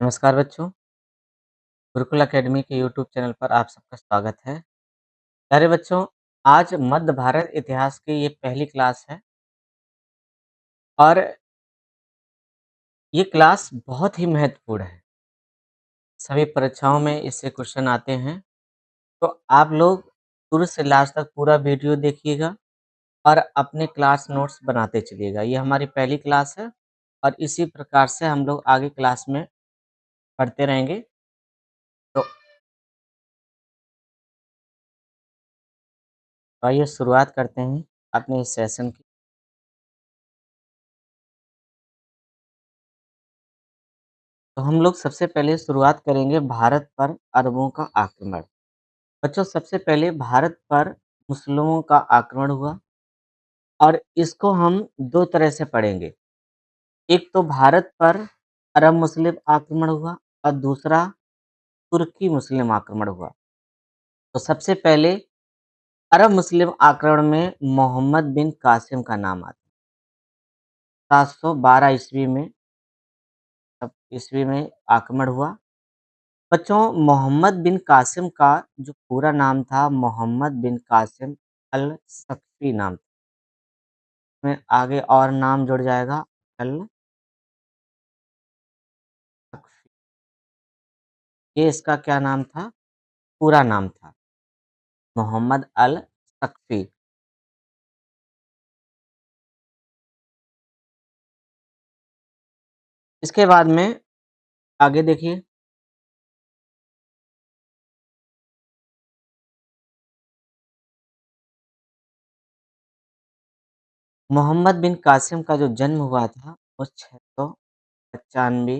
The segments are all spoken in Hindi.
नमस्कार बच्चों, गुरुकुल एकेडमी के यूट्यूब चैनल पर आप सबका स्वागत है। प्यारे बच्चों, आज मध्य भारत इतिहास की ये पहली क्लास है और ये क्लास बहुत ही महत्वपूर्ण है। सभी परीक्षाओं में इससे क्वेश्चन आते हैं, तो आप लोग शुरू से लास्ट तक पूरा वीडियो देखिएगा और अपने क्लास नोट्स बनाते चलिएगा। ये हमारी पहली क्लास है और इसी प्रकार से हम लोग आगे क्लास में पढ़ते रहेंगे। तो आइए शुरुआत करते हैं अपने इस सेशन की। तो हम लोग सबसे पहले शुरुआत करेंगे भारत पर अरबों का आक्रमण। बच्चों सबसे पहले भारत पर मुस्लिमों का आक्रमण हुआ और इसको हम 2 तरह से पढ़ेंगे। एक तो भारत पर अरब मुस्लिम आक्रमण हुआ और दूसरा तुर्की मुस्लिम आक्रमण हुआ। तो सबसे पहले अरब मुस्लिम आक्रमण में मोहम्मद बिन कासिम का नाम आता है। 712 ईस्वी में आक्रमण हुआ। बच्चों मोहम्मद बिन कासिम का जो पूरा नाम था मोहम्मद बिन कासिम अल सक्फी नाम था। में आगे और नाम जुड़ जाएगा अल सक्फी। ये इसका क्या नाम था? पूरा नाम था मोहम्मद अल सक्फी। इसके बाद में आगे देखिए। मोहम्मद बिन कासिम का जो जन्म हुआ था वो 695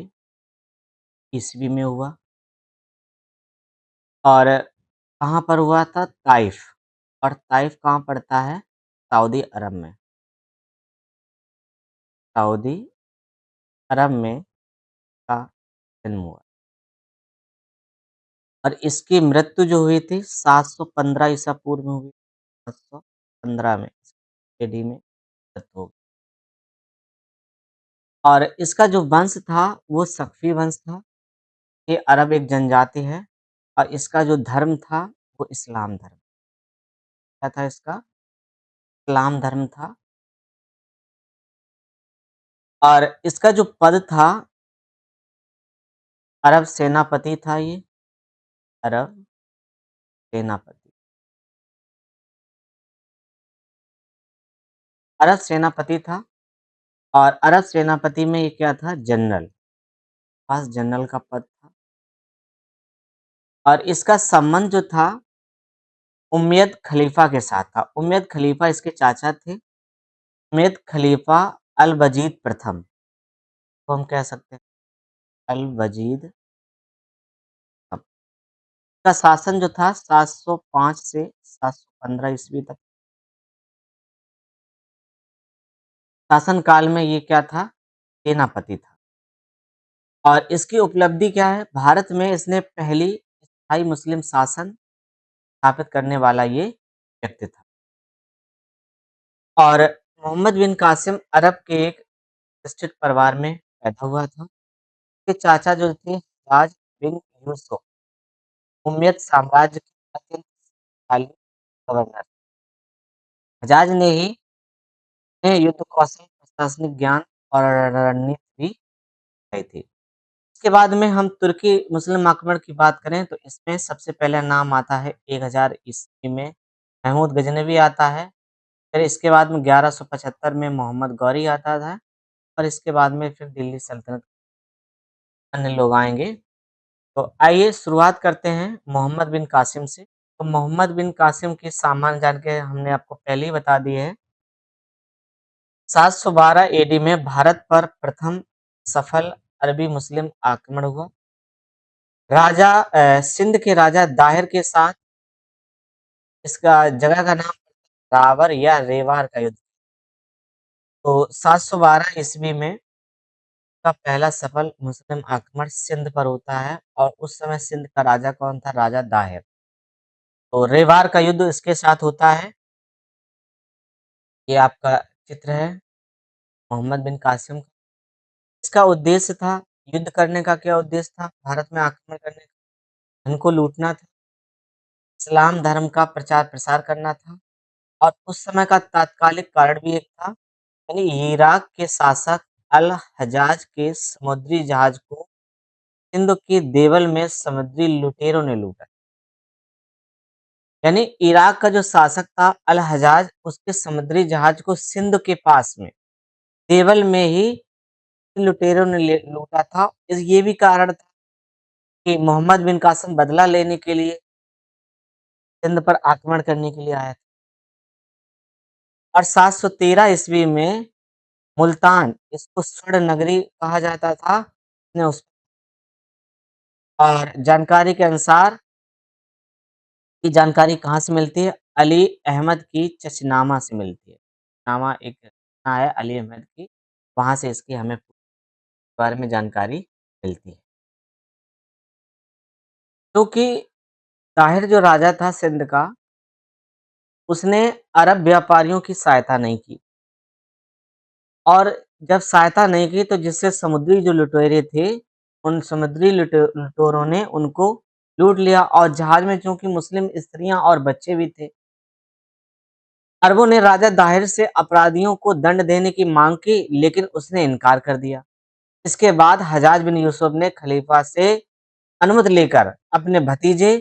ईस्वी में हुआ और कहाँ पर हुआ था? ताइफ। और ताइफ कहाँ पड़ता है? सऊदी अरब में। सऊदी अरब में का जन्म हुआ और इसकी मृत्यु जो हुई थी 715 ईसा पूर्व में हुई। 715 में एडी में मृत्यु हो गई। और इसका जो वंश था वो सक्फी वंश था। ये अरब एक जनजाति है और इसका जो धर्म था वो इस्लाम धर्म। क्या था इसका? इस्लाम धर्म था। और इसका जो पद था अरब सेनापति था ये। अरब सेनापति। अरब सेनापति था और अरब सेनापति में ये क्या था? जनरल। पास जनरल का पद था और इसका संबंध जो था उमय्यद खलीफा के साथ था। उमय्यद खलीफा इसके चाचा थे। उमय्यद खलीफा अल-वजीद प्रथम को हम कह सकते हैं अल-वजीद का शासन जो था 705 से 715 ईस्वी तक। शासन काल में ये क्या था? सेनापति था। और इसकी उपलब्धि क्या है? भारत में इसने पहली स्थायी मुस्लिम शासन स्थापित करने वाला ये व्यक्ति था। और मोहम्मद बिन कासिम अरब के एक प्रतिष्ठित परिवार में पैदा हुआ था। उसके चाचा जो थे हज्जाज बिन यूसुफ उम्मयद साम्राज्य के अत्यंत शक्तिशाली गवर्नर। हज्जाज ने युद्ध कौशल, प्रशासनिक ज्ञान और रणनीति भी सिखाई थी। इसके बाद में हम तुर्की मुस्लिम आक्रमण की बात करें तो इसमें सबसे पहला नाम आता है 1000 ईस्वी में महमूद गजनवी आता है। फिर इसके बाद में 1175 में मोहम्मद गौरी आता है और इसके बाद में फिर दिल्ली सल्तनत अन्य लोग आएँगे। तो आइए शुरुआत करते हैं मोहम्मद बिन कासिम से। तो मोहम्मद बिन कासिम की सामान्य जानकारी हमने आपको पहले ही बता दी है। 712 एडी में भारत पर प्रथम सफल अरबी मुस्लिम आक्रमण हुआ। सिंध के राजा दाहिर के साथ इसका जगह का नाम रावर या रेवार का युद्ध। तो 712 ईस्वी में का पहला सफल मुस्लिम आक्रमण सिंध पर होता है और उस समय सिंध का राजा कौन था? राजा दाहिर। तो रेवार का युद्ध इसके साथ होता है। ये आपका चित्र है मोहम्मद बिन कासिम का। इसका उद्देश्य था युद्ध करने का क्या उद्देश्य था? भारत में आक्रमण करने का, धन को लूटना था, इस्लाम धर्म का प्रचार-प्रसार करना था और उस समय का तात्कालिक कारण भी एक था, यानी इराक के शासक अल-हज्जाज के समुद्री जहाज को सिंध के देवल में समुद्री लुटेरों ने लूटा। यानी इराक का जो शासक था अल-हज्जाज, उसके समुद्री जहाज को सिंध के पास में, देवल में ही लुटेरों ने ले लूटा था। ये भी कारण था कि मोहम्मद बिन कासिम बदला लेने के लिए सिंध पर आक्रमण करने के लिए आया था। और 713 ईस्वी में मुल्तान, इसको स्वर्ण नगरी कहा जाता था, ने उस और जानकारी के अनुसार ये जानकारी कहाँ से मिलती है? अली अहमद की चचनामा से मिलती है। नामा एक रचना है अली अहमद की, वहाँ से इसकी हमें बारे में जानकारी मिलती है। क्योंकि ताहिर जो राजा था सिंध का, उसने अरब व्यापारियों की सहायता नहीं की और जब सहायता नहीं की तो जिससे समुद्री जो लुटेरे थे, उन समुद्री लुटेरों ने उनको लूट लिया और जहाज में चूँकि मुस्लिम स्त्रियाँ और बच्चे भी थे। अरबों ने राजा दाहिर से अपराधियों को दंड देने की माँग की, लेकिन उसने इनकार कर दिया। इसके बाद हज्जाज बिन यूसुफ ने खलीफा से अनुमति लेकर अपने भतीजे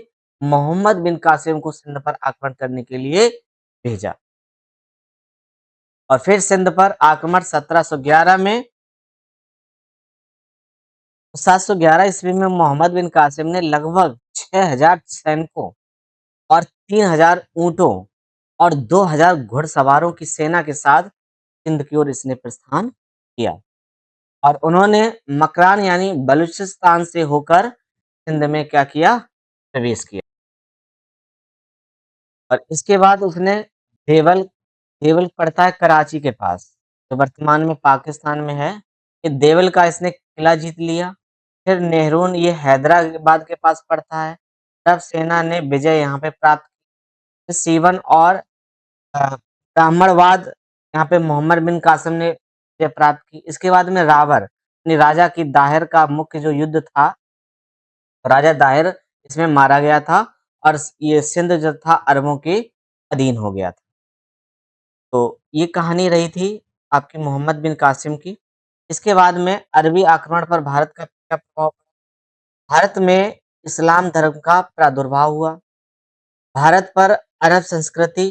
मोहम्मद बिन कासिम को सिंध पर आक्रमण करने के लिए भेजा और फिर सिंध पर आक्रमण 1711 में 711 ईस्वी में मोहम्मद बिन कासिम ने लगभग 6000 सैनिकों और 3000 ऊँटों और 2000 घुड़सवारों की सेना के साथ सिंध की ओर इसने प्रस्थान किया और उन्होंने मकरान यानी बलूचिस्तान से होकर सिंध में क्या किया? प्रवेश किया और इसके बाद उसने देवल देवल पड़ता है कराची के पास, जो वर्तमान में पाकिस्तान में है। ये देवल का इसने किला जीत लिया। फिर नेहरून ये हैदराबाद के पास पड़ता है। तब सेना ने विजय यहाँ पे प्राप्त की। सीवन और ब्राह्मणवाद यहाँ पे मोहम्मद बिन कासिम ने विजय प्राप्त की। इसके बाद में रावर यानी राजा की दाहिर का मुख्य जो युद्ध था, राजा दाहिर इसमें मारा गया था और ये सिंध जो था अरबों के अधीन हो गया था। तो ये कहानी रही थी आपकी मोहम्मद बिन कासिम की। इसके बाद में अरबी आक्रमण पर भारत का क्या प्रभाव पड़ा? भारत में इस्लाम धर्म का प्रादुर्भाव हुआ। भारत पर अरब संस्कृति,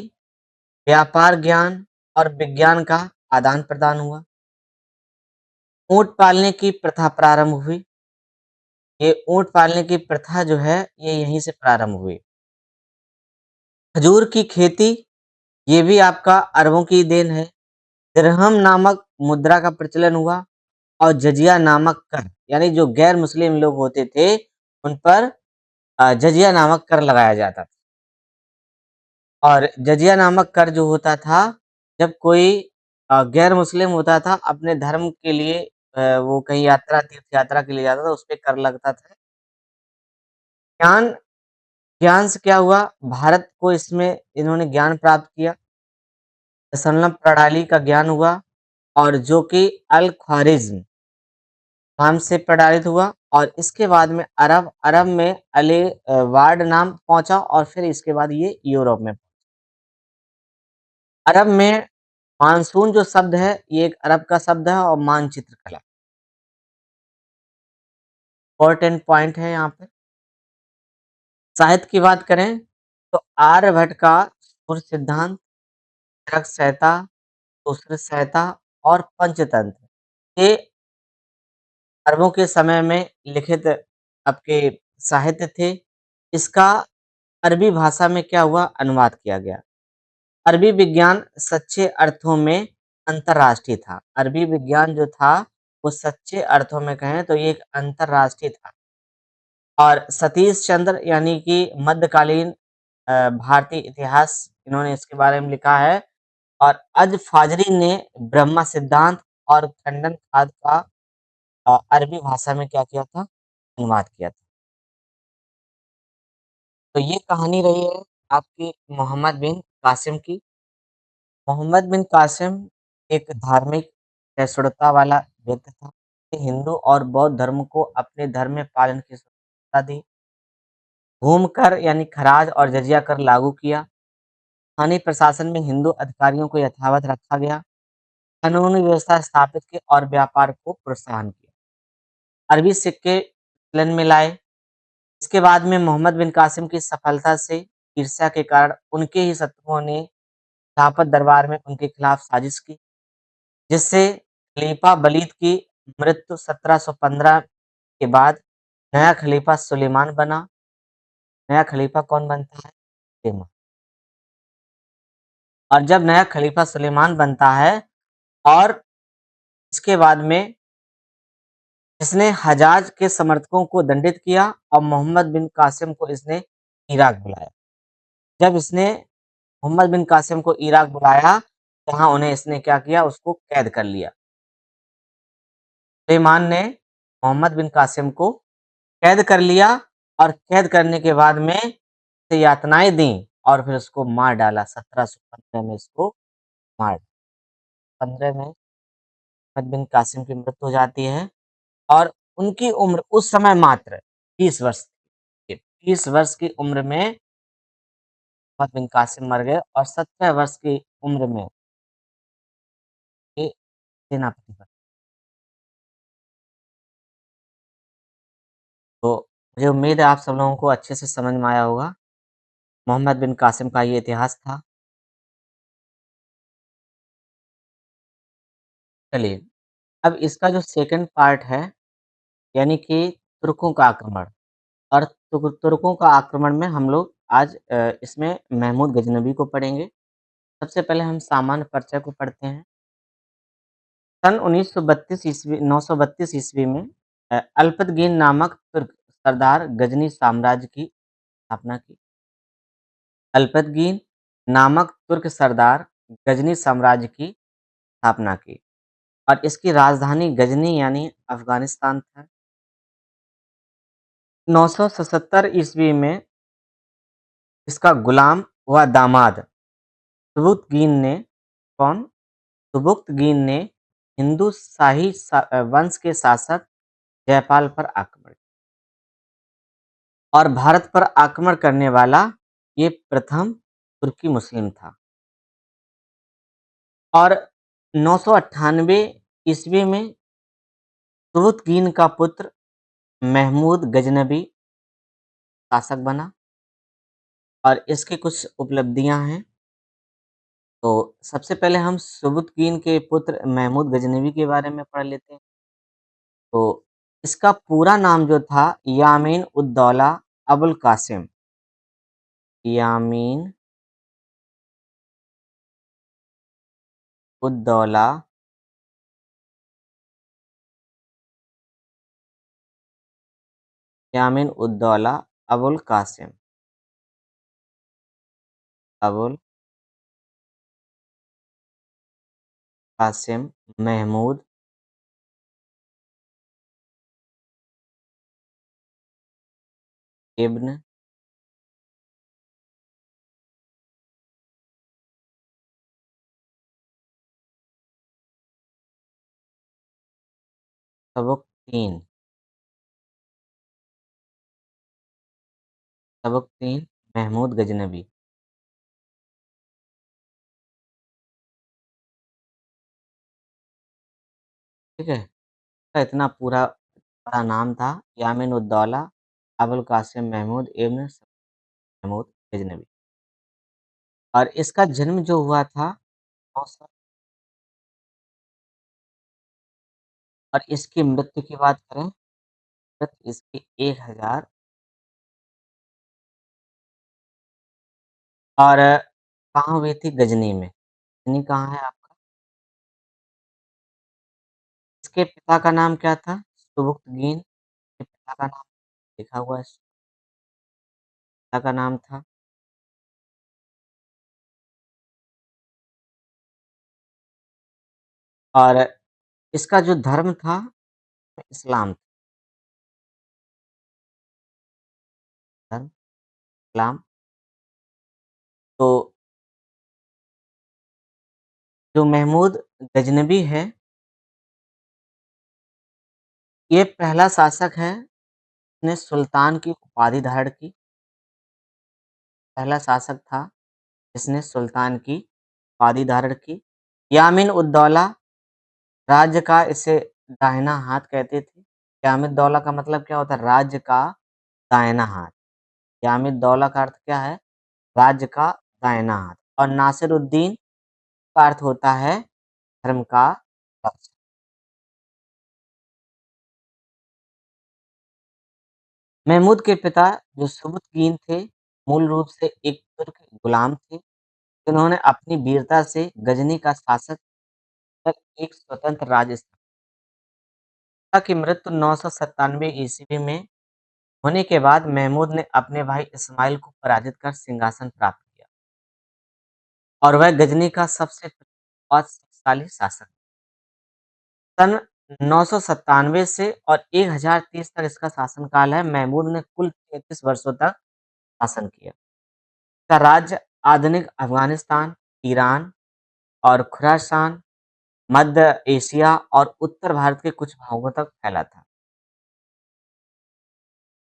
व्यापार ज्ञान और विज्ञान का आदान-प्रदान हुआ। ऊँट पालने की प्रथा प्रारंभ हुई। ये ऊँट पालने की प्रथा जो है, ये यहीं से प्रारंभ हुई। खजूर की खेती, ये भी आपका अरबों की देन है। दिरहम नामक मुद्रा का प्रचलन हुआ और जजिया नामक कर, यानी जो गैर मुस्लिम लोग होते थे, उन पर जजिया नामक कर लगाया जाता था और जजिया नामक कर जो होता था, जब कोई गैर मुस्लिम होता था, अपने धर्म के लिए वो कहीं तीर्थ यात्रा के लिए जाता था, उसपे कर लगता था। ज्ञान ज्ञान से क्या हुआ? भारत को इसमें इन्होंने ज्ञान प्राप्त किया। संलग्न प्रणाली का ज्ञान हुआ और जो कि अल-ख्वारिज़्म नाम से प्रचारित हुआ और इसके बाद में अरब में वार्ड नाम पहुँचा और फिर इसके बाद ये यूरोप में। अरब में मानसून जो शब्द है, ये एक अरब का शब्द है और मानचित्र कला, इम्पोर्टेंट पॉइंट है यहाँ पे। साहित्य की बात करें तो आर्यभट्ट का सूर्य सिद्धांत, चरक संहिता, दूसरी संहिता और पंचतंत्र, ये अरबों के समय में लिखित आपके साहित्य थे। इसका अरबी भाषा में क्या हुआ? अनुवाद किया गया। अरबी विज्ञान सच्चे अर्थों में अंतर्राष्ट्रीय था। अरबी विज्ञान जो था, वो सच्चे अर्थों में कहें तो ये एक अंतर्राष्ट्रीय था और सतीश चंद्र यानी कि मध्यकालीन भारतीय इतिहास, इन्होंने इसके बारे में लिखा है और अज फ़ाज़री ने ब्रह्मा सिद्धांत और खंडन खाद का अरबी भाषा में क्या किया था? अनुवाद किया था। तो ये कहानी रही है आपकी मोहम्मद बिन कासिम की। मोहम्मद बिन कासिम एक धार्मिक सहिष्णुता वाला व्यक्ति था। हिंदू और बौद्ध धर्म को अपने धर्म में पालन की स्वतंत्रता दी। भूमि कर यानी खराज और जजिया कर लागू किया। स्थानीय प्रशासन में हिंदू अधिकारियों को यथावत रखा गया। कानूनी व्यवस्था स्थापित की और व्यापार को प्रोत्साहन किया। अरबी सिक्के चलन में लाए। इसके बाद में मोहम्मद बिन कासिम की सफलता से ईर्ष्या के कारण उनके ही शत्रुओं ने खिलाफत दरबार में उनके खिलाफ साजिश की, जिससे खलीफा वलीद की मृत्यु 1715 के बाद नया खलीफा सुलेमान बना। नया खलीफा कौन बनता है? सुलेमान। और जब नया खलीफा सुलेमान बनता है और इसके बाद में इसने हज्जाज के समर्थकों को दंडित किया और मोहम्मद बिन कासिम को इसने इराक बुलाया। जब इसने मोहम्मद बिन कासिम को इराक बुलाया, तहाँ उन्हें इसने क्या किया? उसको कैद कर लिया। सुलेमान ने मोहम्मद बिन कासिम को कैद कर लिया और कैद करने के बाद में उसे यातनाएँ दी और फिर उसको मार डाला। 1715 में इसको मार 15 में मोहम्मद बिन कासिम की मृत्यु हो जाती है और उनकी उम्र उस समय मात्र 30 वर्ष थी। 30 वर्ष की उम्र में मोहम्मद बिन कासिम मर गए और 17 वर्ष की उम्र में ये सेनापति बने। तो मुझे उम्मीद है आप सब लोगों को अच्छे से समझ में आया होगा। मोहम्मद बिन कासिम का ये इतिहास था। चलिए, अब इसका जो सेकंड पार्ट है, यानी कि तुर्कों का आक्रमण और तुर्कों का आक्रमण में हम लोग आज इसमें महमूद गजनवी को पढ़ेंगे। सबसे पहले हम सामान्य परिचय को पढ़ते हैं। सन 1932 ईस्वी 932 ईस्वी में अल्पतगीन नामक तुर्क सरदार गजनी साम्राज्य की स्थापना की। अल्पतगीन नामक तुर्क सरदार गजनी साम्राज्य की स्थापना की और इसकी राजधानी गजनी यानी अफ़गानिस्तान था। 977 ईस्वी में इसका गुलाम व दामाद सुबुक्तगीन ने कौन? सुबुक्तगीन ने हिंदू शाही वंश के शासक जयपाल पर आक्रमण और भारत पर आक्रमण करने वाला ये प्रथम तुर्की मुस्लिम था। और 998 ईस्वी में सुबुक्तगीन का पुत्र महमूद गजनबी शासक बना और इसकी कुछ उपलब्धियां हैं। तो सबसे पहले हम सुबुक्तगीन के पुत्र महमूद गजनवी के बारे में पढ़ लेते हैं। तो इसका पूरा नाम जो था यामीन उद दौला अबुल कासिम। यामीन उद दौला यामीन उद दौला अबुल कासिम अबुल कासिम महमूद इब्न सबुक्तीन सबुक्तीन महमूद गजनवी। ठीक है, इसका इतना पूरा बड़ा नाम था यामीन उद दौला अबुल कासिम महमूद इब्न महमूद गजनवी। और इसका जन्म जो हुआ था 900 और इसकी मृत्यु की बात करें, मृत्यु इसकी 1000 और कहाँ हुई थी? गजनी में। गजनी कहाँ है आपका? इसके पिता का नाम क्या था? सुबुक्तगीन। के पिता का नाम लिखा हुआ है, पिता का नाम था। और इसका जो धर्म था, इस्लाम धर्म, इस्लाम। तो जो महमूद गजनबी है, ये पहला शासक है जिसने सुल्तान की उपाधि धारण की, पहला शासक था जिसने सुल्तान की उपाधि धारण की। यामीन-उद-दौला राज्य का इसे दाहिना हाथ कहते थे। यामिन-उद-दौला का मतलब क्या होता है? राज्य का दाहिना हाथ। यामिन-उद-दौला का अर्थ क्या है? राज्य का दाहिना हाथ। और नासिरुद्दीन का अर्थ होता है धर्म का रक्षक। महमूद के पिता जो सुबुतगीन थे, मूल रूप से एक तुर्क गुलाम थे, जिन्होंने अपनी वीरता से गजनी का शासक तक एक स्वतंत्र राज्य पिता की मृत्यु 997 ईस्वी में होने के बाद महमूद ने अपने भाई इस्माइल को पराजित कर सिंहासन प्राप्त किया और वह गजनी का सबसे और शक्तिशाली शासक। सन 997 से और 1030 तक इसका शासनकाल है। महमूद ने कुल 33 वर्षों तक शासन किया। इसका राज्य आधुनिक अफ़गानिस्तान, ईरान और खुरासान, मध्य एशिया और उत्तर भारत के कुछ भागों तक फैला था।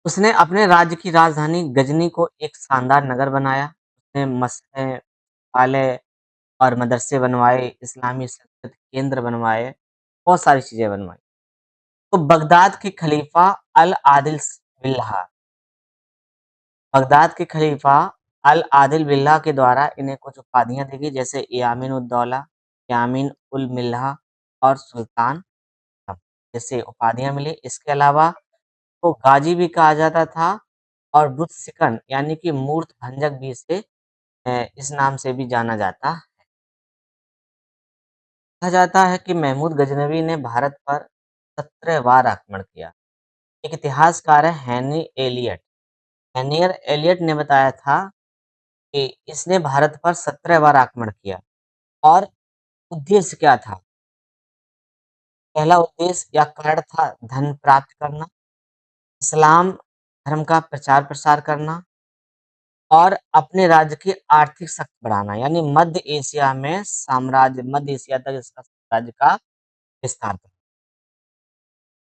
उसने अपने राज्य की राजधानी गजनी को एक शानदार नगर बनाया। उसने मस्जिदें, पाले और मदरसे बनवाए, इस्लामी संस्कृत केंद्र बनवाए, बहुत सारी चीज़ें बनवाई। तो बगदाद के खलीफा अल-आदिल बिल्लाह बगदाद के खलीफा अल-आदिल बिल्लाह के द्वारा इन्हें कुछ उपाधियाँ दी गई जैसे यामीन-उद-दौला, यामीन-उल-मिल्लाह और सुल्तान अब जैसे उपाधियाँ मिली। इसके अलावा को गाज़ी भी कहा जाता था और बुत्सिकन यानी कि मूर्त भंजक भी इसे इस नाम से भी जाना जाता है। कहा जाता है कि महमूद गज़नवी ने भारत पर 17 बार आक्रमण किया। एक इतिहासकार है हेनरी एलियट। हेनरियर एलियट ने बताया था कि इसने भारत पर 17 बार आक्रमण किया और उद्देश्य क्या था? पहला उद्देश्य या कारण था धन प्राप्त करना, इस्लाम धर्म का प्रचार-प्रसार करना और अपने राज्य की आर्थिक शक्ति बढ़ाना, यानी मध्य एशिया में साम्राज्य मध्य एशिया तक इसका साम्राज्य का विस्तार करना।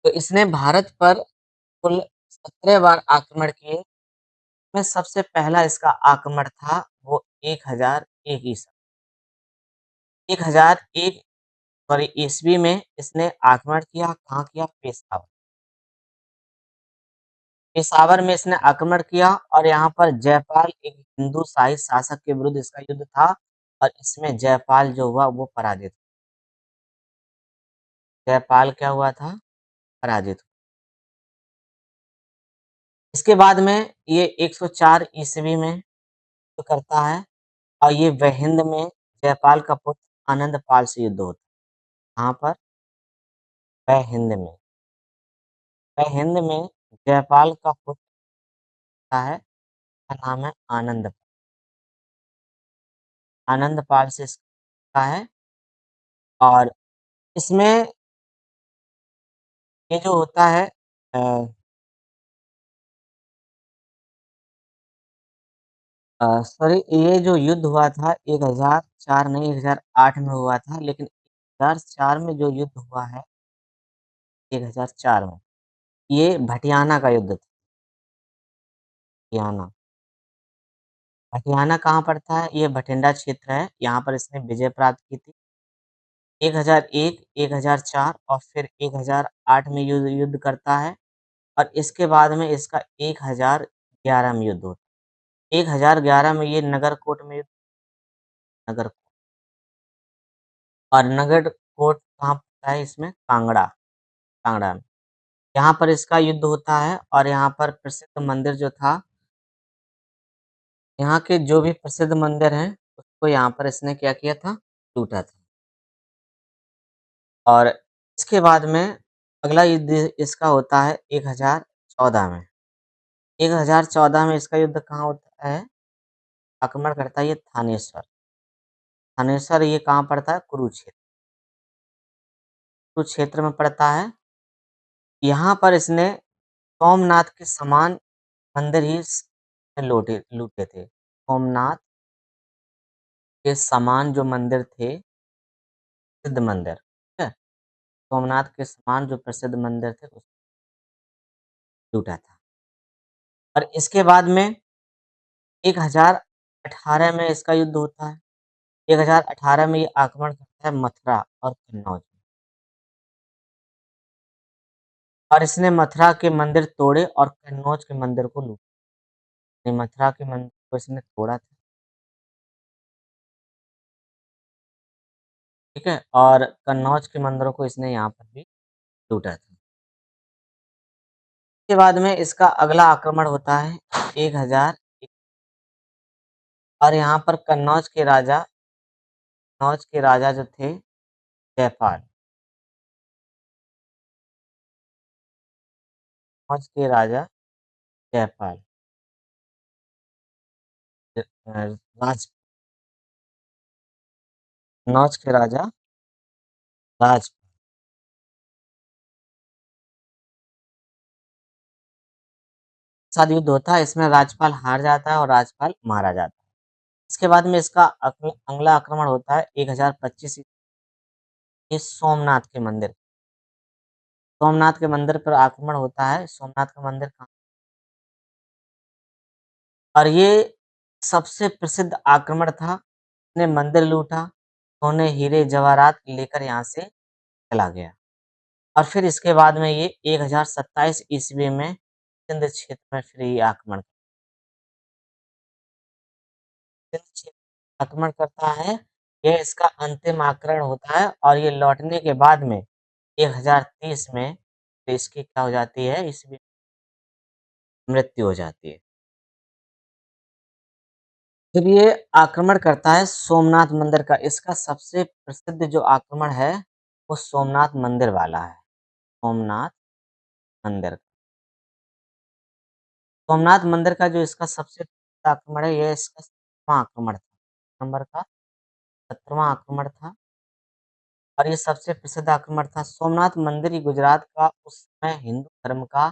तो इसने भारत पर कुल 17 बार आक्रमण किए, में सबसे पहला इसका आक्रमण था वो 1001 1001 सॉरी ईस्वी में इसने आक्रमण किया, कहाँ किया? पेशावर। पेशावर में इसने आक्रमण किया और यहाँ पर जयपाल एक हिंदू शाही शासक के विरुद्ध इसका युद्ध था और इसमें जयपाल जो हुआ वो पराजित। जयपाल क्या हुआ था? पराजित। इसके बाद में ये 104 ईस्वी में युद्ध करता है और ये वहिंद में जयपाल का पुत्र आनंदपाल से युद्ध होता है। कहाँ पर? वहिंद में। वहिंद में जयपाल का पुत्र था है, का नाम है आनंद। आनंदपाल से इसका है और इसमें ये जो होता है अ सॉरी ये जो युद्ध हुआ था 1004 नहीं 1008 में हुआ था, लेकिन 1004 में जो युद्ध हुआ है 1004 में, ये भटियाना का युद्ध था, भटियाना। भटियाना कहाँ पड़ता है? ये भटिंडा क्षेत्र है, यहाँ पर इसने विजय प्राप्त की थी। 1001, 1004 और फिर 1008 में युद्ध करता है और इसके बाद में इसका 1011 में युद्ध होता है। 1011 में ये नगरकोट में नगर और नगरकोट कहाँ पड़ता है इसमें? कांगड़ा, कांगड़ा में। यहाँ पर इसका युद्ध होता है और यहाँ पर प्रसिद्ध मंदिर जो था, यहाँ के जो भी प्रसिद्ध मंदिर हैं, उसको यहाँ पर इसने क्या किया था? लूटा था। और इसके बाद में अगला युद्ध इसका होता है 1014 में। 1014 में इसका युद्ध कहाँ होता है? आक्रमण करता है ये थानेश्वर। थानेश्वर ये कहाँ पड़ता है? कुरुक्षेत्र। कुरुक्षेत्र में पड़ता है। यहाँ पर इसने सोमनाथ के समान मंदिर ही लूटे लूटे थे। सोमनाथ के समान जो मंदिर थे, सिद्ध मंदिर, ठीक है? सोमनाथ के समान जो प्रसिद्ध मंदिर थे लूटा था। और इसके बाद में 1018 में इसका युद्ध होता है। 1018 में ये आक्रमण करता है मथुरा और कन्नौज में और इसने मथुरा के मंदिर तोड़े और कन्नौज के मंदिर को लूटा। ये मथुरा के मंदिर को इसने तोड़ा था, ठीक है? और कन्नौज के मंदिरों को इसने यहाँ पर भी लूटा था। इसके बाद में इसका अगला आक्रमण होता है 1000 और यहाँ पर कन्नौज के राजा जो थे जयपाल, कन्नौज के राजा जयपाल राज कन्नौज के राजा राज साथ युद्ध होता है, इसमें राजपाल हार जाता है और राजपाल मारा जाता है। इसके बाद में इसका अगला आक्रमण होता है 1025 ये सोमनाथ के मंदिर पर आक्रमण होता है। सोमनाथ का मंदिर कहाँ और ये सबसे प्रसिद्ध आक्रमण था। इसने मंदिर लूटा, सोने, हीरे, जवाहरात लेकर यहाँ से चला गया और फिर इसके बाद में ये 1027 ईस्वी में सिंध क्षेत्र में फिर ये सिंध क्षेत्र आक्रमण करता है। यह इसका अंतिम आक्रमण होता है और ये लौटने के बाद में 1030 में तो इसकी क्या हो जाती है, इसकी मृत्यु हो जाती है। फिर ये आक्रमण करता है सोमनाथ मंदिर का। इसका सबसे प्रसिद्ध जो आक्रमण है, वो सोमनाथ मंदिर वाला है। सोमनाथ मंदिर। सोमनाथ मंदिर का जो इसका सबसे प्रसिद्ध आक्रमण है, ये इसका 17वाँ आक्रमण था। नंबर का 17वाँ आक्रमण था और ये सबसे प्रसिद्ध आक्रमण था। सोमनाथ मंदिर ही गुजरात का उस समय हिंदू धर्म का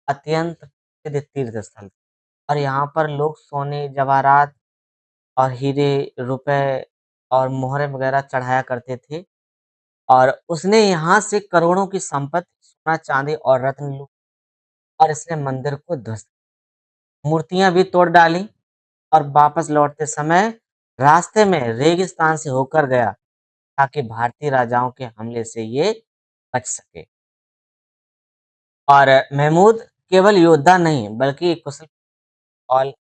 अत्यंत प्रसिद्ध तीर्थ स्थल था और यहाँ पर लोग सोने, जवाहरात और हीरे, रुपए और मोहरें वगैरह चढ़ाया करते थे और उसने यहाँ से करोड़ों की संपत्ति, सोना, चांदी और रत्न लूट और इसने मंदिर को ध्वस्त, मूर्तियां भी तोड़ डाली और वापस लौटते समय रास्ते में रेगिस्तान से होकर गया ताकि भारतीय राजाओं के हमले से ये बच सके। और महमूद केवल योद्धा नहीं बल्कि एक कुशल और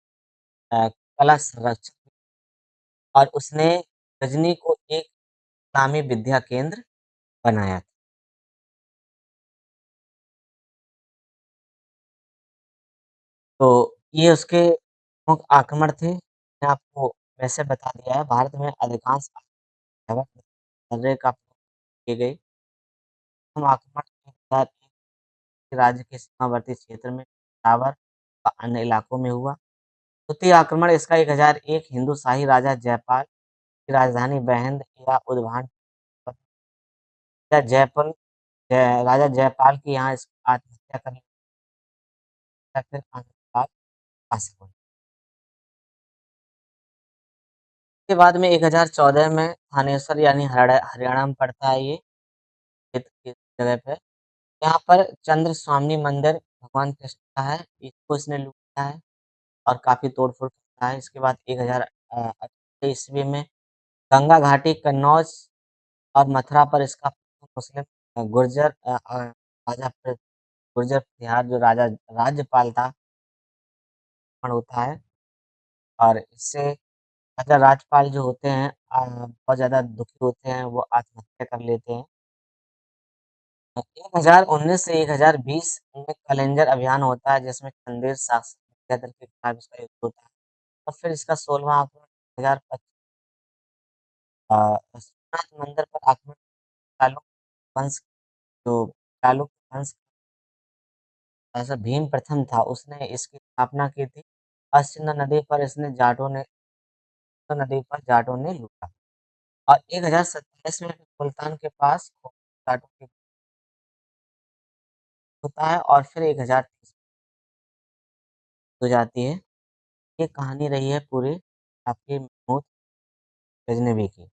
कला संरक्षक और उसने गजनी को एक इस्लामी विद्या केंद्र बनाया था। तो ये उसके प्रमुख आक्रमण थे। मैंने आपको वैसे बता दिया है, भारत में अधिकांश आक्रमण सर्रे का किए गए। प्रथम आक्रमण 1001 राज्य के सीमावर्ती क्षेत्र में पेशावर व अन्य इलाकों में हुआ। द्वितीय आक्रमण इसका 1001 हिंदू शाही राजा जयपाल की राजधानी बैंड या उद्भान या राजा जयपाल की यहाँ इस आत्महत्या कर ली या फिर आत्मकाल हासिल हुई। इसके बाद में 1014 में थानेसर यानी हरियाणा में पड़ता है ये क्षेत्र की जगह पे। यहाँ पर चंद्र स्वामी मंदिर भगवान कृष्ण का है, इसको इसने लूटा है और काफ़ी तोड़-फोड़ करता है। इसके बाद 1018 ईस्वी में गंगा घाटी, कन्नौज और मथुरा पर इसका मुस्लिम राजा गुर्जर प्रतिहार जो राज्यपाल था होता है और इससे राजा राजपाल जो होते हैं बहुत ज़्यादा दुखी होते हैं, वो आत्महत्या कर लेते हैं। 1019 से 1020 में कैलेंडर अभियान होता है जिसमें चंदेल शासक विद्याधर के खिलाफ इसका युद्ध होता है और फिर इसका 16वाँ आक्रमण 1025 सोमनाथ मंदिर पर आक्रमण चालुक्य वंश जो चालुक्य वंश ऐसा भीम प्रथम था, उसने इसकी स्थापना की थी और सिंधु नदी पर जाटों ने लूटा और 1027 में मुल्तान के पास जाटों की होता है और फिर 1030 हो जाती है। ये कहानी रही है पूरी आपकी महमूद गज़नवी की।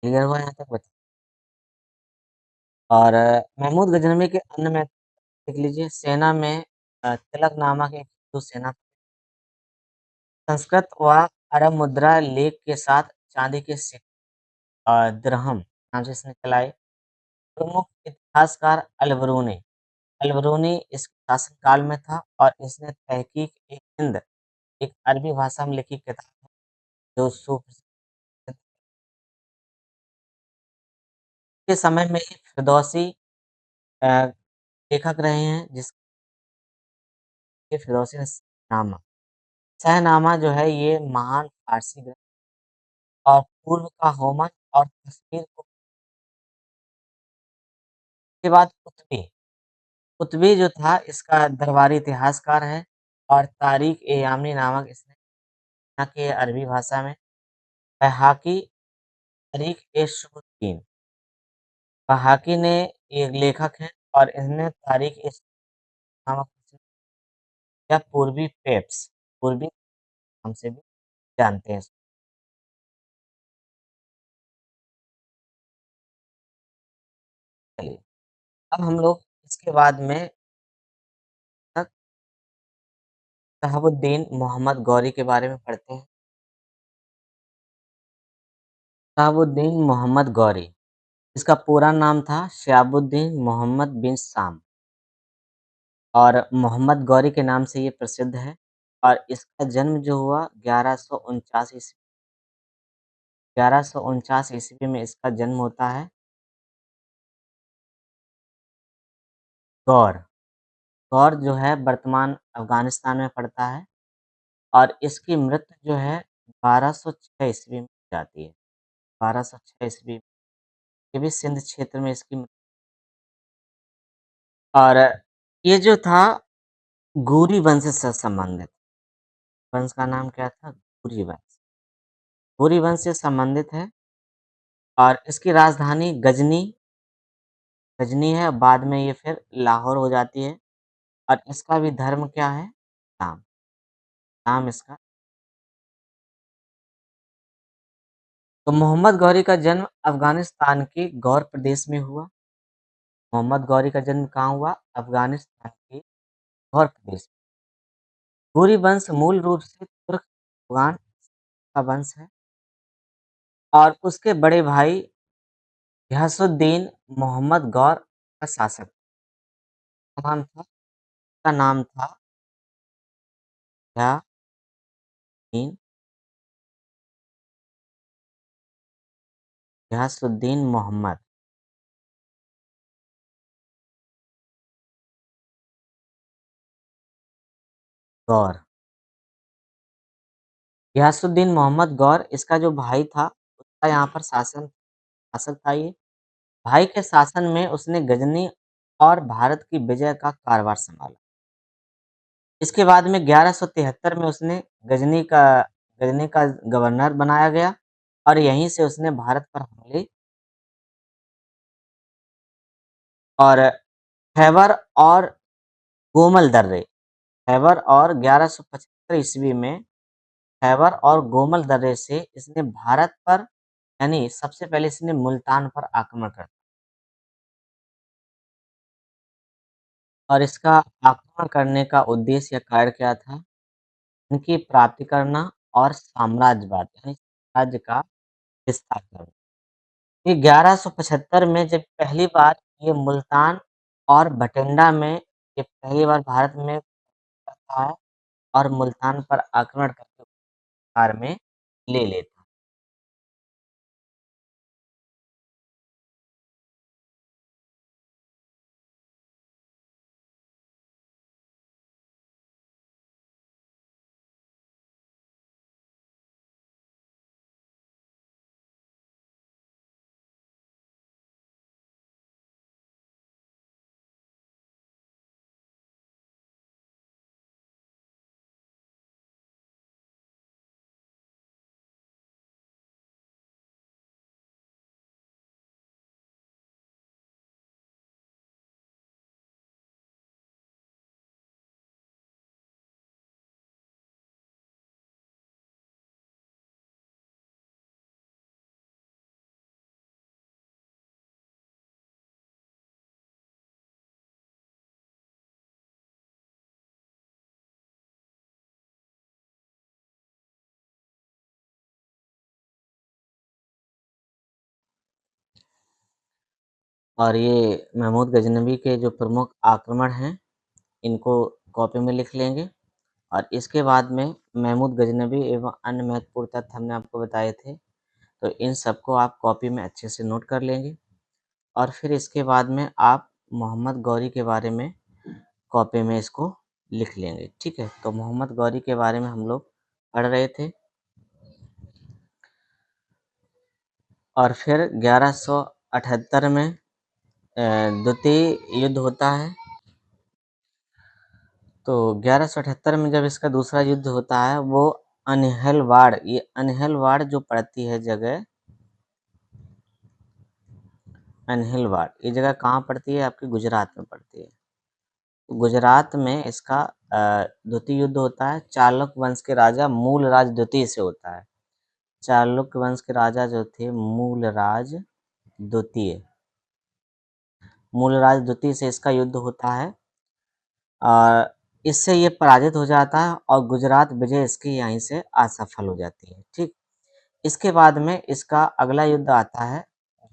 क्लियर हुआ यहाँ तक बता और महमूद गज़नवी के अन्य देख लीजिए सेना में तिलक नामक एक हिंदू सेना संस्कृत व अरब मुद्रा लेख के साथ चांदी के दिरहम नाम से इसने चलाए। प्रमुख इतिहासकार अल-बरूनी इसके शासनकाल में था और इसने तहकीक एक हिंद एक अरबी भाषा में लिखी किताब है जो सुप्रसिद्ध के समय में ही फिरदौसी अ, लेखक रहे हैं जिसके फिरदौसी ने शाहनामा शाहनामा जो है ये महान फारसी ग्रंथ और पूर्व का होमर और तफसीर को के बाद कुतुबी जो था इसका दरबारी इतिहासकार है और तारीख-ए-यामनी नामक इसने यहाँ के अरबी भाषा में बैहाकी तारीख-ए-शुबुद्दीन बैहाकी ने ये लेखक हैं और इन्होंने तारीख-ए नामक या पूर्वी पेप्स पूर्वी नाम से भी जानते हैं इसको। चलिए, अब हम लोग इसके बाद में तक शहाबुद्दीन मोहम्मद गौरी के बारे में पढ़ते हैं। शहाबुद्दीन मोहम्मद गौरी इसका पूरा नाम था शिहाबुद्दीन मोहम्मद बिन साम और मोहम्मद गौरी के नाम से ये प्रसिद्ध है और इसका जन्म जो हुआ 1149 ईस्वी में इसका जन्म होता है। गौर, गौर जो है वर्तमान अफ़गानिस्तान में पड़ता है और इसकी मृत्यु जो है 1206 ईस्वी में हो जाती है। 1206 ईस्वी ये भी सिंध क्षेत्र में इसकी और ये जो था गूरी वंश से संबंधित, वंश का नाम क्या था? गूरी वंश। गूरी वंश से संबंधित है और इसकी राजधानी गजनी है, बाद में ये फिर लाहौर हो जाती है और इसका भी धर्म क्या है? इस्लाम, इस्लाम इसका तो मोहम्मद गौरी का जन्म अफ़गानिस्तान के गौर प्रदेश में हुआ। मोहम्मद गौरी का जन्म कहाँ हुआ? अफ़गानिस्तान के गौर प्रदेश में। गौरी वंश मूल रूप से तुर्क अफ़गान का वंश है और उसके बड़े भाई गियासुद्दीन मोहम्मद गौर का शासक का नाम था गियासुद्दीन गियासुद्दीन मोहम्मद गौर। गियासुद्दीन मोहम्मद गौर इसका जो भाई था, उसका यहाँ पर शासक था ये। भाई के शासन में उसने गजनी और भारत की विजय का कारभार सँभाला। इसके बाद में 1173 में उसने गजनी का गवर्नर बनाया गया और यहीं से उसने भारत पर हमले और खैबर और गोमल दर्रे खैबर और 1175 ईस्वी में खैबर और गोमल दर्रे से इसने भारत पर यानी सबसे पहले इसने मुल्तान पर आक्रमण कर और इसका आक्रमण करने का उद्देश्य या कार्य क्या था? इनकी प्राप्ति करना और साम्राज्यवाद यानी राज्य का विस्तार करना। ये 1175 में जब पहली बार ये मुल्तान और भटिंडा में ये पहली बार भारत में आता है और मुल्तान पर आक्रमण करके कार में ले लेता है। और ये महमूद गज़नवी के जो प्रमुख आक्रमण हैं, इनको कॉपी में लिख लेंगे और इसके बाद में महमूद गज़नवी एवं अन्य महत्वपूर्ण तथ्य हमने आपको बताए थे, तो इन सबको आप कॉपी में अच्छे से नोट कर लेंगे और फिर इसके बाद में आप मोहम्मद गौरी के बारे में कॉपी में इसको लिख लेंगे, ठीक है? तो मोहम्मद गौरी के बारे में हम लोग पढ़ रहे थे और फिर 1178 में द्वितीय युद्ध होता है। तो 1178 में जब इसका दूसरा युद्ध होता है, वो अनहलवाड़, ये अनहलवाड़ जो पड़ती है जगह, अनहिलवाड़, ये जगह कहाँ पड़ती है? आपकी गुजरात में पड़ती है। तो गुजरात में इसका द्वितीय युद्ध होता है। चालुक्य वंश के राजा मूलराज द्वितीय से होता है। चालुक्य वंश के राजा जो थे मूलराज द्वितीय, मूलराज द्वितीय से इसका युद्ध होता है और इससे ये पराजित हो जाता है और गुजरात विजय इसकी यहीं से असफल हो जाती है, ठीक। इसके बाद में इसका अगला युद्ध आता है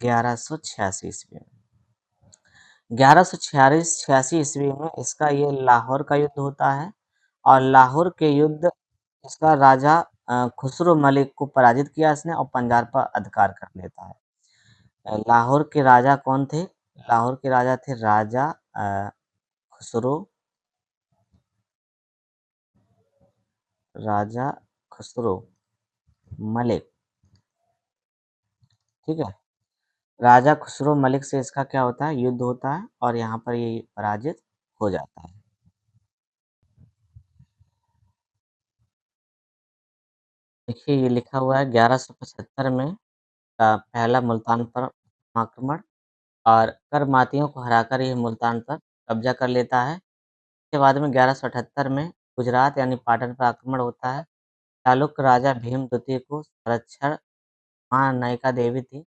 1186 ईस्वी में। 1146-86 ईस्वी में इसका ये लाहौर का युद्ध होता है और लाहौर के युद्ध इसका राजा खुसरो मलिक को पराजित किया इसने और पंजाब पर अधिकार कर लेता है। लाहौर के राजा कौन थे? लाहौर के राजा थे राजा खुसरो, राजा खुसरो मलिक, ठीक है। राजा खुसरो मलिक से इसका क्या होता है? युद्ध होता है और यहाँ पर ये पराजित हो जाता है। देखिए ये लिखा हुआ है 1175 में पहला मुल्तान पर आक्रमण और करमातियों को हराकर ये मुल्तान पर कब्जा कर लेता है। इसके बाद में 1178 में गुजरात यानी पाटन पर आक्रमण होता है। चालुक्य राजा भीम द्वितीय को संरक्षण माँ नयिका देवी थी,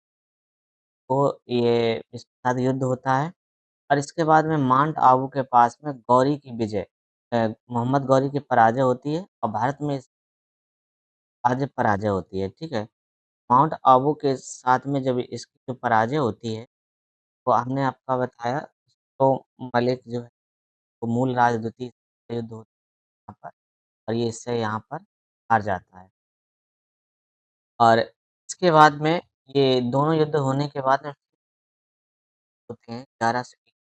तो ये इसके साथ युद्ध होता है और इसके बाद में माउंट आबू के पास में गौरी की विजय, मोहम्मद गौरी की पराजय होती है और भारत में इस राज्य पराजय होती है, ठीक है। माउंट आबू के साथ में जब इसकी जो पराजय होती है, तो हमने आपका बताया तो मलिक जो है वो मूल राजद्वीती से युद्ध होता है यहाँ पर और ये इससे यहाँ पर हार जाता है। और इसके बाद में ये दोनों युद्ध होने के बाद में होते हैं 1101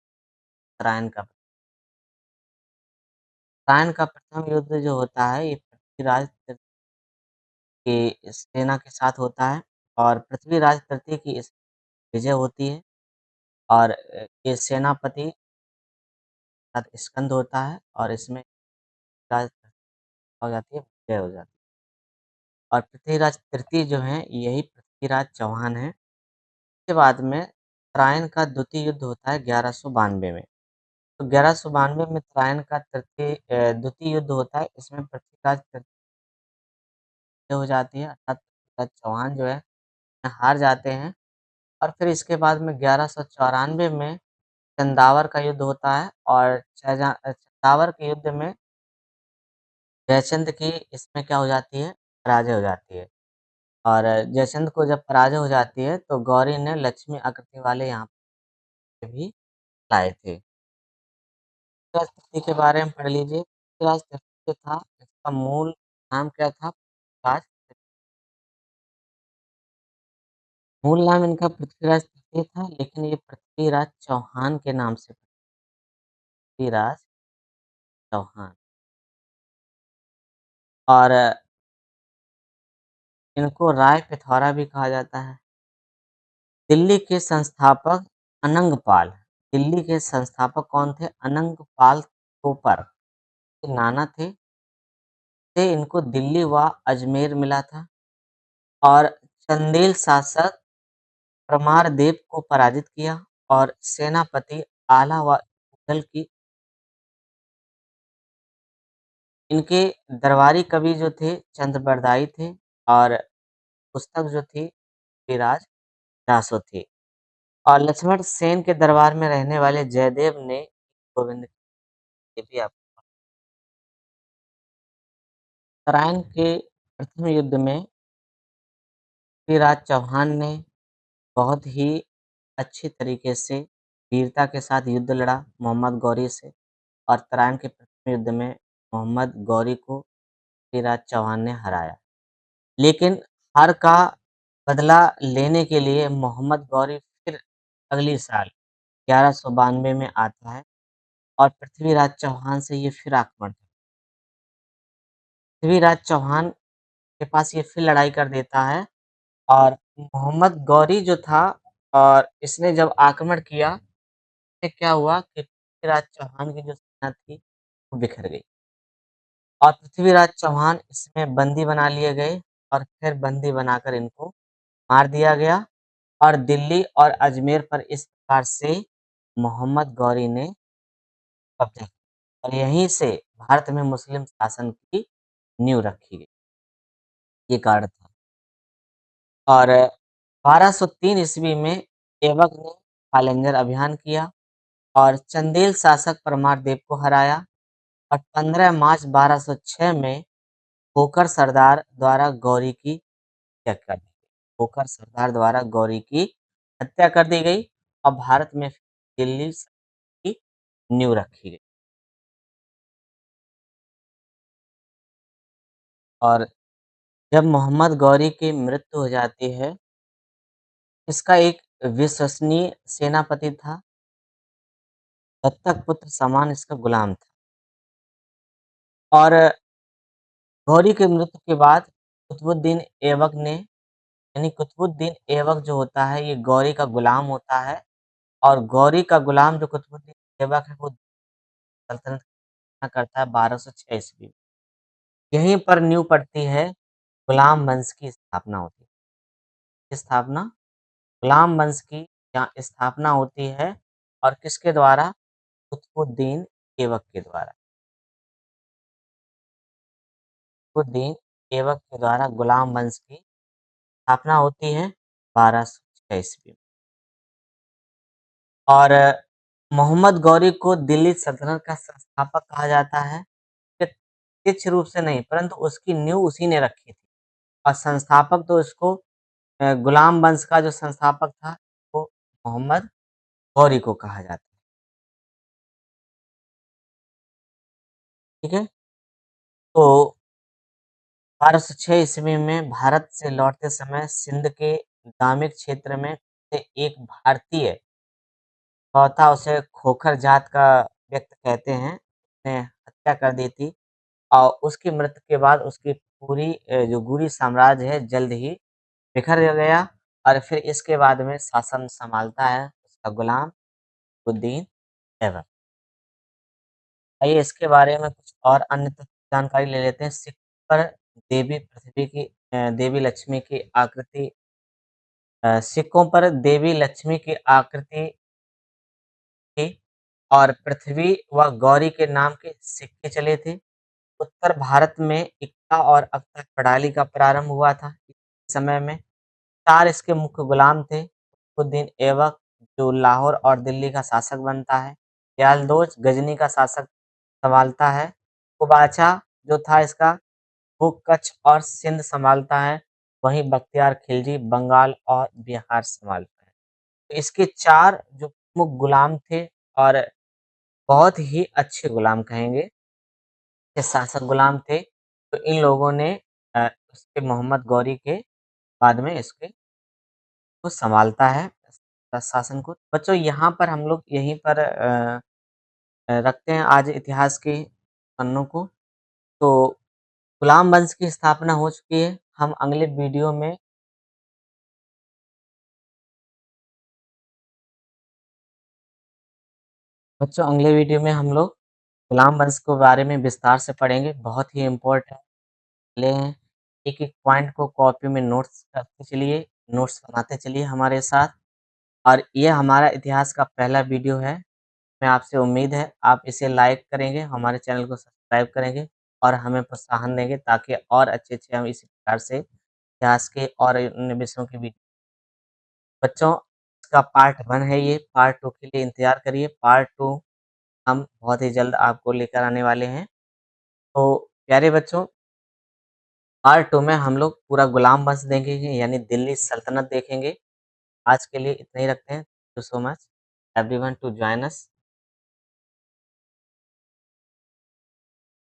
उत्तरायण का। उत्तरायण का प्रथम युद्ध जो होता है ये पृथ्वीराज की सेना के साथ होता है और पृथ्वीराज तृतीय की इस विजय होती है और ये सेनापति साथ स्कंद होता है और इसमें राज हो जाती है, विजय हो जाती है। और पृथ्वीराज तृतीय जो हैं, यही पृथ्वीराज चौहान हैं। इसके बाद में तराइन का द्वितीय युद्ध होता है 1192 में। तो 1192 में तराइन का द्वितीय युद्ध होता है। इसमें पृथ्वीराज तृतीय हो जाती है अर्थात पृथ्वीराज चौहान जो है हार जाते हैं और फिर इसके बाद में 1194 में चंदावर का युद्ध होता है और चंदावर के युद्ध में जयचंद की इसमें क्या हो जाती है? पराजय हो जाती है। और जयचंद को जब पराजय हो जाती है, तो गौरी ने लक्ष्मी आकृति वाले यहाँ पे भी लाए थे। पृथ्वीराज तृतीय के बारे में पढ़ लीजिए। पृथ्वीराज तृतीय था, इसका मूल नाम क्या था? पृथ्वीराज, मूल नाम इनका पृथ्वीराज तृतीय था, लेकिन ये पृथ्वीराज चौहान के नाम से पृथ्वीराज चौहान। और इनको राय पिथौरा भी कहा जाता है। दिल्ली के संस्थापक अनंगपाल, दिल्ली के संस्थापक कौन थे? अनंगपाल तोपर के नाना थे। से इनको दिल्ली व अजमेर मिला था और चंदेल शासक परमारदेव को पराजित किया और सेनापति आला व मुगल की इनके दरबारी कवि जो थे चंद्रबरदाई थे और पुस्तक जो थी विराज रासो थी और लक्ष्मण सेन के दरबार में रहने वाले जयदेव ने गोविंद के भी आप तराइन के प्रथम युद्ध में पृथ्वीराज चौहान ने बहुत ही अच्छी तरीके से वीरता के साथ युद्ध लड़ा मोहम्मद गौरी से और तराइन के प्रथम युद्ध में मोहम्मद गौरी को पृथ्वीराज चौहान ने हराया। लेकिन हार का बदला लेने के लिए मोहम्मद गौरी फिर अगली साल 1192 में आता है और पृथ्वीराज चौहान से ये फिर आक्रमण करता है। पृथ्वीराज चौहान के पास ये फिर लड़ाई कर देता है और मोहम्मद गौरी जो था और इसने जब आक्रमण किया, इससे क्या हुआ कि पृथ्वीराज चौहान की जो सेना थी, वो बिखर गई और पृथ्वीराज चौहान इसमें बंदी बना लिए गए और फिर बंदी बनाकर इनको मार दिया गया और दिल्ली और अजमेर पर इस प्रकार से मोहम्मद गौरी ने कब्जा किया और यहीं से भारत में मुस्लिम शासन की नींव रखी गई। ये कारण था और 1203 ईस्वी में ऐबक ने कालिंगर अभियान किया और चंदेल शासक परमार देव को हराया और 15 मार्च 1206 में होकर सरदार द्वारा गौरी की हत्या कर दी गई। होकर सरदार द्वारा गौरी की हत्या कर दी गई और भारत में दिल्ली की नींव रखी गई और जब मोहम्मद गौरी की मृत्यु हो जाती है, इसका एक विश्वसनीय सेनापति था, दत्तक पुत्र समान इसका गुलाम था और गौरी की मृत्यु के बाद कुतुबुद्दीन ऐबक ने यानी कुतुबुद्दीन ऐबक जो होता है, ये गौरी का गुलाम होता है और गौरी का गुलाम जो कुतुबुद्दीन ऐबक है, वो सल्तनत की स्थापना करता है 1206 ईस्वी में। यहीं पर नींव पड़ती है, गुलाम वंश की स्थापना होती है। किसकी स्थापना? गुलाम वंश की यहाँ स्थापना होती है और किसके द्वारा? कुतुबुद्दीन ऐबक के द्वारा। कुतुबुद्दीन ऐबक के द्वारा गुलाम वंश की स्थापना होती है 1206 ईस्वी में और मोहम्मद गौरी को दिल्ली सल्तनत का संस्थापक कहा जाता है। प्रत्यक्ष रूप से नहीं, परंतु उसकी नींव उसी ने रखी थी और संस्थापक तो इसको गुलाम वंश का जो संस्थापक था, वो मोहम्मद गौरी को कहा जाता है। ठीक है? तो 1206 ईस्वी में भारत से लौटते समय सिंध के ग्रामीण क्षेत्र में से एक भारतीय था, उसे खोखर जात का व्यक्ति कहते हैं, उसने हत्या कर दी थी और उसकी मृत्यु के बाद उसकी पूरी जो गुरी साम्राज्य है, जल्द ही बिखर गया और फिर इसके बाद में शासन सँभालता है उसका गुलाम उद्दीन ऐबक। आइए इसके बारे में कुछ और अन्य जानकारी ले लेते हैं। सिक्कों पर देवी पृथ्वी की देवी लक्ष्मी की आकृति सिक्कों पर देवी लक्ष्मी की आकृति थी और पृथ्वी व गौरी के नाम के सिक्के चले थे। उत्तर भारत में इक्का और अक्का प्रणाली का प्रारंभ हुआ था इस समय में। 4 इसके मुख्य गुलाम थे। कुतुबुद्दीन ऐबक जो लाहौर और दिल्ली का शासक बनता है। यालदोज गजनी का शासक सँभालता है। कुबाचा जो था इसका, वो कच्छ और सिंध सँभालता है। वहीं बख्तियार खिलजी बंगाल और बिहार सँभालता है। तो इसके 4 जो प्रमुख गुलाम थे और बहुत ही अच्छे गुलाम कहेंगे, ये शासक गुलाम थे। तो इन लोगों ने उसके मोहम्मद गौरी के बाद में इसके को सँभालता है शासन को। बच्चों यहाँ पर हम लोग यहीं पर रखते हैं आज इतिहास के पन्नों को। तो गुलाम वंश की स्थापना हो चुकी है। हम अगले वीडियो में बच्चों अगले वीडियो में हम लोग गुलाम वंश के बारे में विस्तार से पढ़ेंगे। बहुत ही इम्पोर्टेंट ले हैं। एक-एक पॉइंट को कॉपी में नोट्स करते चलिए, नोट्स बनाते चलिए हमारे साथ और ये हमारा इतिहास का पहला वीडियो है। मैं आपसे उम्मीद है आप इसे लाइक करेंगे, हमारे चैनल को सब्सक्राइब करेंगे और हमें प्रोत्साहन देंगे ताकि और अच्छे-अच्छे हम इसी प्रकार से इतिहास के और अन्य विषयों के भी बच्चों इसका पार्ट 1 है ये, पार्ट 2 के लिए इंतज़ार करिए, पार्ट 2 हम बहुत ही जल्द आपको लेकर आने वाले हैं। तो प्यारे बच्चों, पार्ट 2 में हम लोग पूरा गुलाम वंश देखेंगे यानी दिल्ली सल्तनत देखेंगे। आज के लिए इतना ही रखते हैं। Thank you so much. everyone to join us.